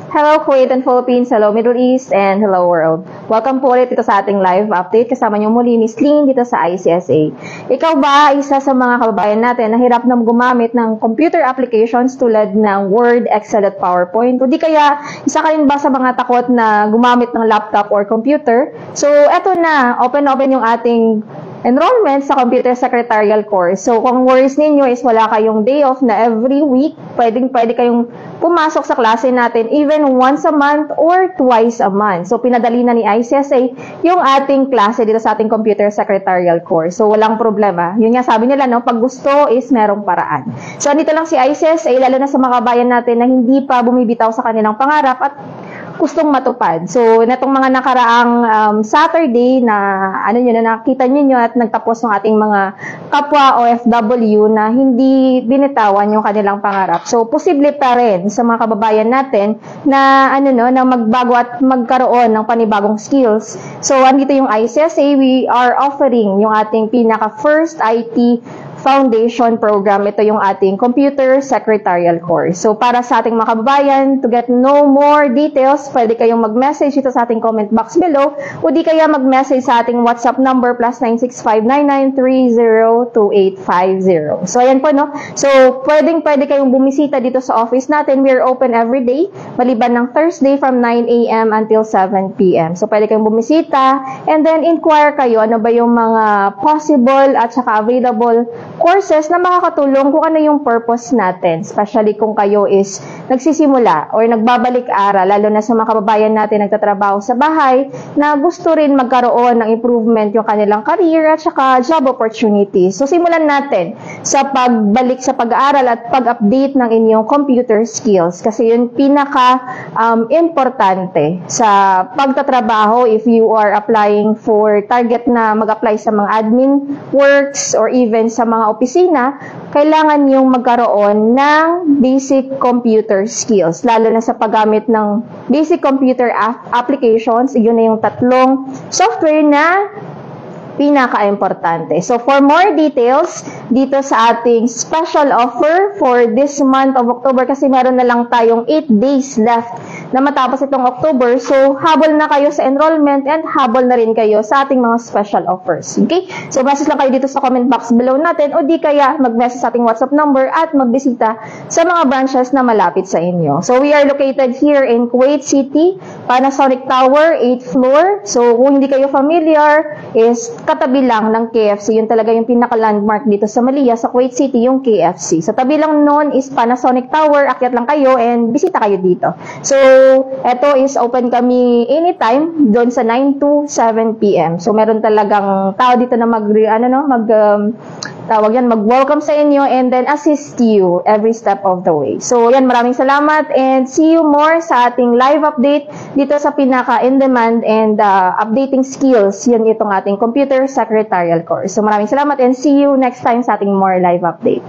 Hello Kuwait and Philippines, hello Middle East, and hello world. Welcome po ulit dito sa ating live update. Kasama niyo muli Miss Lynn dito sa ICSA. Ikaw ba isa sa mga kababayan natin na hirap na gumamit ng computer applications tulad ng Word, Excel at PowerPoint? O di kaya isa ka rin ba sa mga takot na gumamit ng laptop or computer? So eto na, open yung ating enrollment sa Computer Secretarial course. So, kung worries ninyo is wala kayong day off na every week, pwede kayong pumasok sa klase natin even once a month or twice a month. So, pinadali na ni ICSA yung ating klase dito sa ating Computer Secretarial course. So, walang problema. Yun nga sabi nila, no? Pag gusto is merong paraan. So, andito lang si ICSA, lalo na sa mga kabayan natin na hindi pa bumibitaw sa kanilang pangarap at gustong matupad. So, netong mga nakaraang Saturday na nakita niyo at nagtapos ng ating mga kapwa OFW na hindi binitawan yung kanilang pangarap. So, posible pa rin sa mga kababayan natin na na magbago at magkaroon ng panibagong skills. So, andito yung ICSA, we are offering yung ating pinaka first IT Foundation Program. Ito yung ating Computer Secretarial course. So, para sa ating mga kababayan, to get know more details, pwede kayong mag-message ito sa ating comment box below o di kaya mag-message sa ating WhatsApp number +96599302850. So, ayan po, no? So, pwede kayong bumisita dito sa office natin. We are open every day, maliban ng Thursday from 9 a.m. until 7 p.m. So, pwede kayong bumisita and then inquire kayo ano ba yung mga possible at saka available courses na makakatulong kung ano yung purpose natin, especially kung kayo is nagsisimula or nagbabalik aral, lalo na sa mga kababayan natin nagtatrabaho sa bahay na gusto rin magkaroon ng improvement yung kanilang career at saka job opportunities. So, simulan natin sa pagbalik sa pag-aaral at pag-update ng inyong computer skills kasi yun pinaka-importante sa pagtatrabaho if you are applying for target na mag-apply sa mga admin works or even sa mga opisina, kailangan yung magkaroon ng basic computer skills, lalo na sa paggamit ng basic computer applications. Yun na yung tatlong software na pinaka-importante. So, for more details, dito sa ating special offer for this month of October, kasi meron na lang tayong 8 days left na matapos itong October. So, habol na kayo sa enrollment and habol na rin kayo sa ating mga special offers. Okay? So, message lang kayo dito sa comment box below natin o di kaya mag-message sa ating WhatsApp number at magbisita sa mga branches na malapit sa inyo. So, we are located here in Kuwait City, Panasonic Tower, 8th floor. So, kung hindi kayo familiar, is katabi lang ng KFC. Yun talaga yung pinaka-landmark dito sa Malia, sa Kuwait City, yung KFC. Sa tabi lang nun is Panasonic Tower. Akyat lang kayo and bisita kayo dito. So, eto is open kami anytime doon sa 9 to 7 p.m. So, meron talagang tao dito na mag-welcome sa inyo and then assist you every step of the way. So, yan, maraming salamat and see you more sa ating live update dito sa pinaka-in-demand and updating skills. Yun itong ating Computer Secretarial course. So, maraming salamat and see you next time sa ating more live update.